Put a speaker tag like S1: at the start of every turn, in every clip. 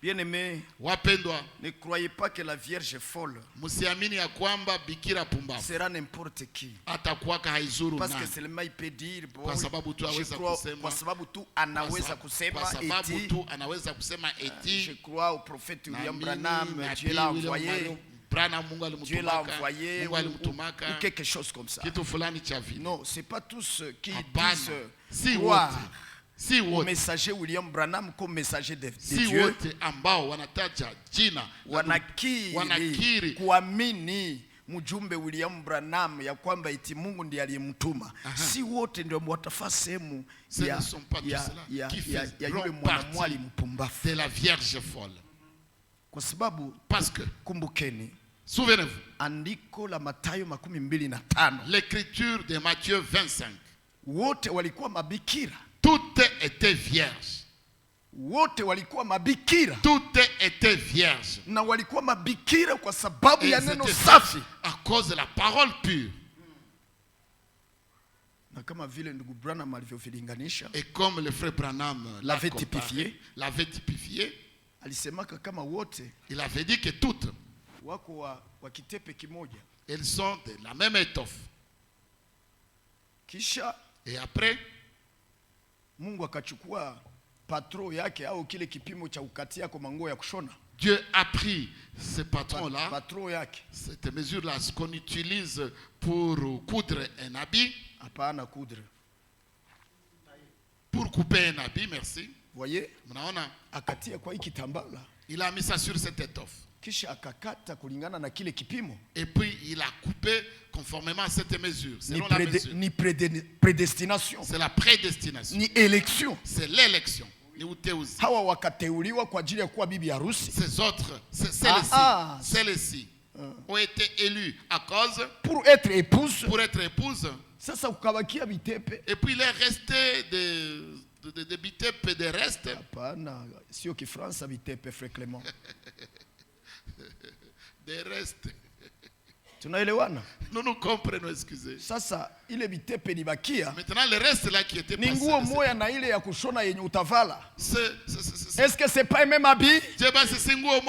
S1: Bien-aimés,
S2: wapendwa,
S1: ne croyez pas que la Vierge folle
S2: msiamini ya kwamba bikira pumbavu
S1: sera n'importe qui.
S2: atakuwa haizuru
S1: Parce que
S2: nani.
S1: seulement il peut dire bon,
S2: Kwa sababu tu aweza kusema,
S1: kwa sababu tu anaweza kusema
S2: kwa sababu
S1: eti,
S2: tu anaweza kusema eti,
S1: je crois au prophète William
S2: na
S1: Branham,
S2: mimi,
S1: Dieu l'a envoyé,
S2: Branham, Mungu
S1: Dieu l'a
S2: alimtumaka,
S1: envoyé,
S2: Mungu alimtumaka,
S1: ou quelque chose comme ça.
S2: kitu fulani cha vile.
S1: Non, c'est pas tous qui
S2: Hapana.
S1: disent
S2: Si
S1: croire
S2: wote, si
S1: au
S2: wote,
S1: messager William Branham comme messager de
S2: si
S1: Dieu,
S2: wote ambao wanataja jina
S1: wanakiri kuamini mjumbe William Branham ya kwamba eti Mungu ndiye aliyemtuma. Si wote ndio watafaa sehemu ya yule mwanamwali mpumbavu,
S2: de la Vierge folle.
S1: kwa sababu
S2: Parce que,
S1: kumbukeni,
S2: souvenez-vous,
S1: andiko la Mathayo 25,
S2: l'écriture de Matthieu 25,
S1: wote walikuwa mabikira,
S2: toutes étaient vierges.
S1: wote walikuwa mabikira,
S2: Toutes étaient vierges.
S1: na walikuwa mabikira kwa sababu
S2: Et
S1: ya
S2: elles
S1: neno
S2: étaient
S1: safi,
S2: vierges à cause de la parole pure.
S1: na kama vile ndugu Branham alivyovilinganisha,
S2: Et comme le frère Branham
S1: l'avait typifié,
S2: alisema
S1: kama wote
S2: il avait dit que toutes,
S1: wako wa kitepe kimoja.
S2: elles sont de la même étoffe.
S1: Kisha
S2: Et après,
S1: Mungu akachukua patro yake au kile kipimo cha ukatia kwa manguo ya kushona.
S2: Dieu a pris ce patron-là,
S1: Patro yake,
S2: cette mesure-là, ce qu'on utilise pour coudre un habit,
S1: hapana coudre.
S2: pour couper un habit, merci.
S1: Voyez,
S2: Mnaona,
S1: akatia kwa hiki tambala,
S2: il a mis ça sur cette étoffe.
S1: kisha akakata kulingana na kile kipimo.
S2: Et puis il a coupé conformément à cette mesure. Selon la mesure.
S1: Ni prédestination,
S2: C'est la prédestination.
S1: ni élection.
S2: C'est l'élection. Ni uteuzi.
S1: Hawa wakateuliwa kwa ajili ya kuwa bibi harusi.
S2: Ces autres, celles-ci ont été élus à cause
S1: Pour être épouse.
S2: pour être épouses.
S1: Sasa ukabakia bitepe.
S2: Et puis il est resté de bitepe et de restes.
S1: Hapana, sio Kifransa bitepe, frère Clément.
S2: Des restes.
S1: Tunaelewana?
S2: Nous comprenons, excusez.
S1: Sasa ile bitepe libakia
S2: Maintenant, le reste là qui était
S1: ni
S2: passé.
S1: nguo moya na ile ya kushona yenye utavala.
S2: C'est
S1: Est-ce que c'est pas le même habit?
S2: si nguo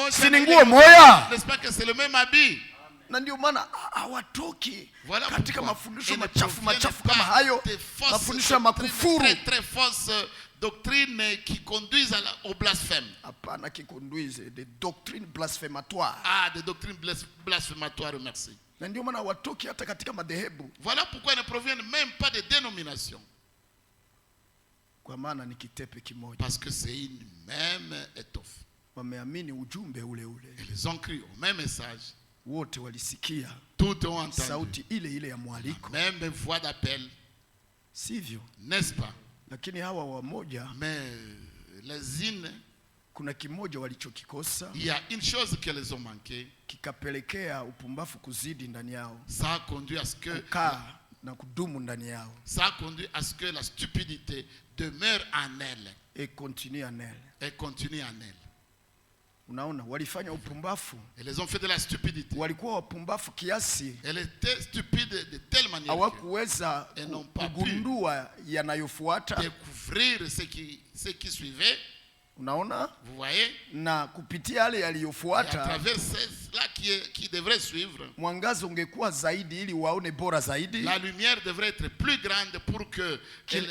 S1: moya.
S2: N'est-ce pas que c'est le même habit?
S1: Na ndio maana hawatoki
S2: Voilà
S1: katika
S2: pourquoi
S1: mafundisho
S2: ils ne
S1: machafu
S2: proviennent
S1: kama
S2: pas
S1: hayo,
S2: des fausses
S1: mafundisho ya
S2: doctrines,
S1: makufuru.
S2: très fausses doctrines qui conduisent au blasphème.
S1: Hapana, kikonduize des doctrines blasphématoires.
S2: Ah, des doctrines blasphématoires, merci.
S1: Na ndio maana hawatoki hata katika madhehebu.
S2: Voilà pourquoi ils ne proviennent même pas de dénominations.
S1: Kwa maana ni kitepe kimoja.
S2: Parce que c'est une même étoffe.
S1: Wameamini ujumbe ule ule.
S2: Et ils ont cru au même message.
S1: Wote walisikia
S2: Toutes ont entendu
S1: sauti ile ya mwaliko.
S2: même voix d'appel.
S1: Sivyo?
S2: N'est-ce pas?
S1: Lakini hawa wamoja,
S2: Mais les unes,
S1: kuna kimoja walichokikosa,
S2: il y a une chose qu'elles ont manqué.
S1: kikapelekea upumbavu kuzidi ndani yao,
S2: Ça a conduit à ce que
S1: na kudumu ndani yao,
S2: ça a conduit à ce que la stupidité demeure en elles
S1: et continue en elle.
S2: et continue en elles.
S1: Unaona, walifanya upumbavu,
S2: Elles ont fait de la stupidité.
S1: walikuwa wapumbavu kiasi
S2: Elles étaient stupides de telle manière
S1: hawakuweza
S2: Elles n'ont pas pu
S1: kugundua yanayofuata.
S2: découvrir ce qui suivait.
S1: Unaona,
S2: Vous voyez?
S1: na kupitia yale
S2: Et à
S1: yaliyofuata,
S2: travers cela qui devrait suivre,
S1: mwangazo ungekuwa zaidi ili waone bora zaidi,
S2: la lumière devrait être plus grande pour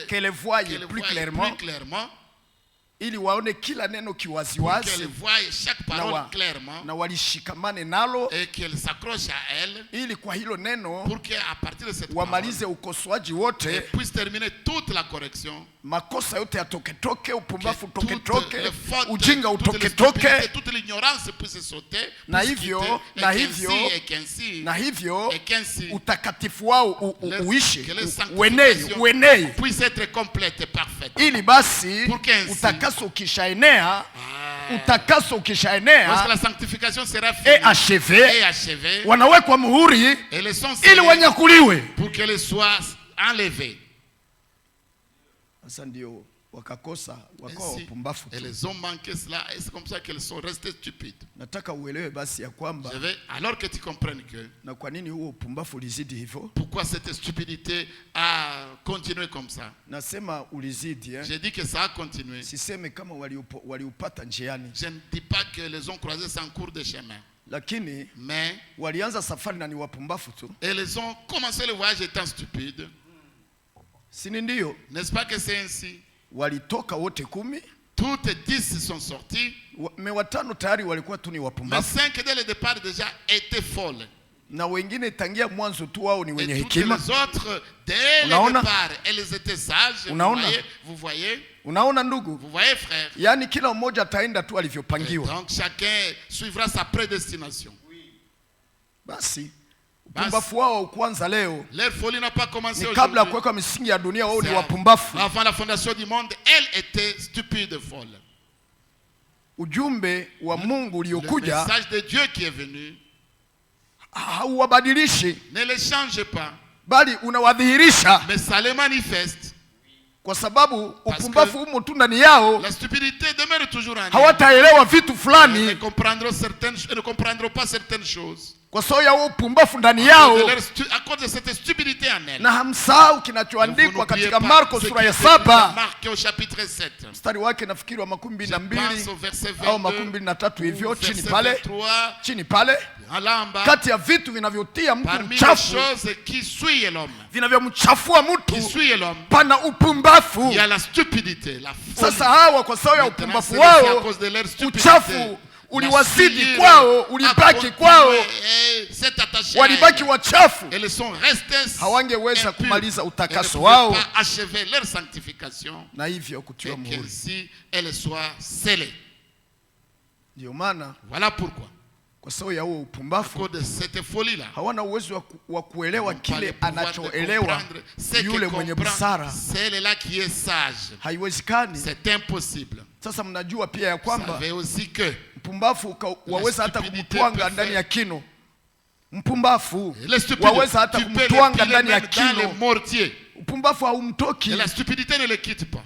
S1: qu'elle voie plus clairement, ili waone kila neno kiwaziwazi,
S2: qu'elle voie chaque parole clairement
S1: na walishikamane nalo,
S2: et qu'elle s'accroche à elle
S1: ili kwa hilo neno
S2: pour qu'à partir de cette
S1: wamalize
S2: parole,
S1: ukosoaji
S2: elle
S1: wote,
S2: puisse terminer toute la correction,
S1: makosa yote yatoketoke, upumbavu
S2: que toutes
S1: utoketoke,
S2: les fautes,
S1: ujinga
S2: toutes les
S1: utoketoke,
S2: stupidités, toute l'ignorance puisse sauter,
S1: na
S2: puisse
S1: hivyo
S2: quitter,
S1: na hivyo
S2: et qu'ainsi
S1: utakatifu wao uishi,
S2: que les
S1: uenee
S2: sanctifications puisse être complète et parfaite.
S1: ili basi
S2: Pour qu'ainsi,
S1: utakaso ukishaenea,
S2: lorsque la sanctification sera finie et achevée,
S1: wanawekwa muhuri
S2: elles sont
S1: ili
S2: scellées
S1: wanyakuliwe.
S2: pour qu'elles soient enlevées.
S1: Sasa ndio wakakosa wakawa wapumbavu tu.
S2: Elles ont manqué cela et c'est comme ça qu'elles sont restées stupides.
S1: Nataka uelewe basi ya kwamba,
S2: Alors que tu comprennes que
S1: na kwa nini huo upumbavu ulizidi hivyo,
S2: pourquoi cette stupidité a continué comme ça.
S1: Nasema ulizidi,
S2: J'ai dit que ça a continué.
S1: Siseme kama waliupata njiani.
S2: Je ne dis pas que les ont croisés sans cours de chemin.
S1: Lakini
S2: mais
S1: walianza safari na ni wapumbafu tu.
S2: Et les ont commencé le voyage étant stupides.
S1: Si ndio?
S2: N'est-ce pas que c'est ainsi?
S1: Walitoka wote 10.
S2: Toutes 10 sont sortis.
S1: Mais watano tayari walikuwa tu ni
S2: Mais
S1: wapumbafu.
S2: 5 dès le départ déjà étaient folles.
S1: Na wengine tangia mwanzo tu wao ni wenye
S2: Et toutes
S1: hekima.
S2: les autres dès le départ elles étaient sages. Vous voyez?
S1: Unaona ndugu?
S2: Vous voyez frère?
S1: Yaani kila mmoja ataenda tu alivyopangiwa.
S2: Donc chacun suivra sa prédestination.
S1: Basi upumbafu wao kwanza leo.
S2: Leur folie n'a pas commencé aujourd'hui.
S1: Kabla kuweka misingi ya dunia wao ni wapumbafu.
S2: Avant la fondation du monde, elle était stupide, folle.
S1: Ujumbe wa Mungu uliokuja,
S2: le message de Dieu qui est venu,
S1: hauwabadilishi,
S2: ne les change pas,
S1: bali unawadhihirisha.
S2: Mais ça les manifeste.
S1: Kwa sababu upumbafu humo tu ndani yao,
S2: la stupidité demeure toujours en eux.
S1: Hawataelewa vitu fulani.
S2: Ils ne comprendront pas certaines choses.
S1: Kwa sababu ya upumbafu ndani yao,
S2: à cause de cette stupidité en elle.
S1: Na hamsahau kinachoandikwa katika Marko sura ya 7.
S2: Marko au chapitre 7.
S1: Mstari wake nafikiri wa 22 au 23 hivyo chini pale. Kati ya vitu vinavyotia mtu mchafu, vinavyomchafua mtu, pana upumbafu.
S2: Il y a la stupidité, la folie.
S1: Sasa hawa kwa sababu ya upumbafu wao, uchafu uliwazidi kwao, ulibaki kwao, walibaki wachafu, hawangeweza kumaliza utakaso wao, na hivyo kutiwa muhuri. Ndio maana kwa sababu ya huo upumbafu hawana uwezo wa kuelewa kile anachoelewa yule mwenye busara. Haiwezekani. Sasa mnajua pia ya kwamba mpumbafu waweza hata kumtwanga ndani ya kino. Mpumbafu waweza hata kumtwanga ndani ya kino. Upumbafu haumtoki.
S2: La stupidité ne le quitte pas.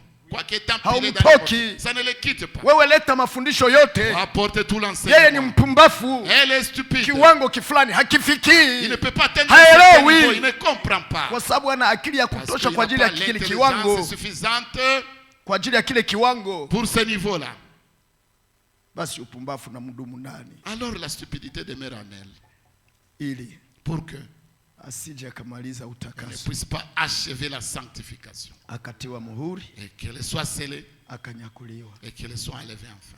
S1: Haumtoki.
S2: Ça ne le quitte pas.
S1: Wewe leta mafundisho yote,
S2: apporte tout l'enseignement.
S1: Yeye ni mpumbafu.
S2: Elle est stupide.
S1: Kiwango kifulani hakifikii.
S2: Il ne peut pas atteindre ce niveau, il ne comprend pas.
S1: Kwa sababu ana akili ya kutosha kwa ajili ya kile kiwango.
S2: Suffisante
S1: kwa ajili ya kile kiwango.
S2: Pour ce niveau là.
S1: Basi upumbafu na mdumu ndani.
S2: Alors la stupidité demeure en elle.
S1: Ili
S2: pour que
S1: asije akamaliza utakaso,
S2: ne puisse pas achever la sanctification,
S1: akatiwa muhuri,
S2: et qu'elle soit scellée,
S1: akanyakuliwa,
S2: et qu'elle soit enlevée enfin.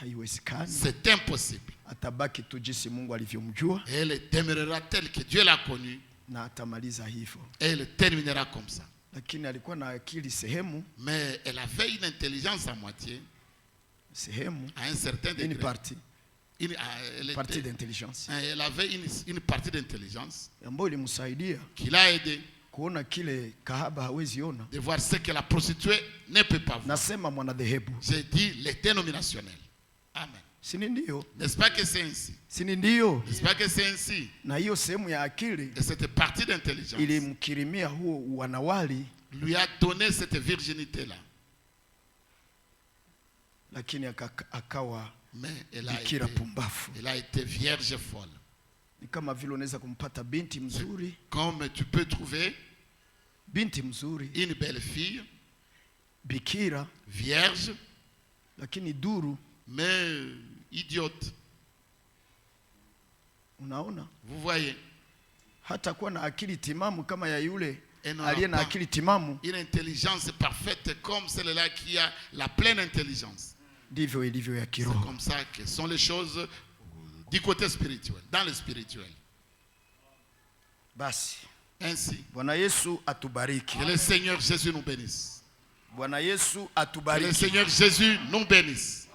S1: Haiwezekani.
S2: C'est impossible.
S1: Atabaki tu jinsi Mungu alivyomjua.
S2: Elle demeurera telle que Dieu l'a connue.
S1: Na atamaliza hivyo.
S2: Elle terminera comme ça.
S1: Lakini alikuwa na akili sehemu.
S2: Mais elle avait une intelligence à moitié.
S1: Sehemu.
S2: À un certain degré.
S1: Une partie. Une partie d'intelligence.
S2: Elle avait une partie d'intelligence
S1: qui
S2: l'a aidé
S1: de
S2: voir ce que la prostituée ne peut pas voir.
S1: J'ai
S2: dit les dénominationnels. Amen. N'est-ce pas que c'est ainsi? N'est-ce pas que c'est ainsi? Et cette partie d'intelligence lui a donné cette virginité-là. Mais elle a été vierge folle. Comme tu peux trouver une belle fille, vierge, mais idiote. Vous voyez? Une intelligence parfaite comme celle-là qui a la pleine intelligence. C'est comme ça que sont les choses du côté spirituel, dans le spirituel. Ainsi, que le Seigneur Jésus nous bénisse. Que le Seigneur Jésus nous bénisse.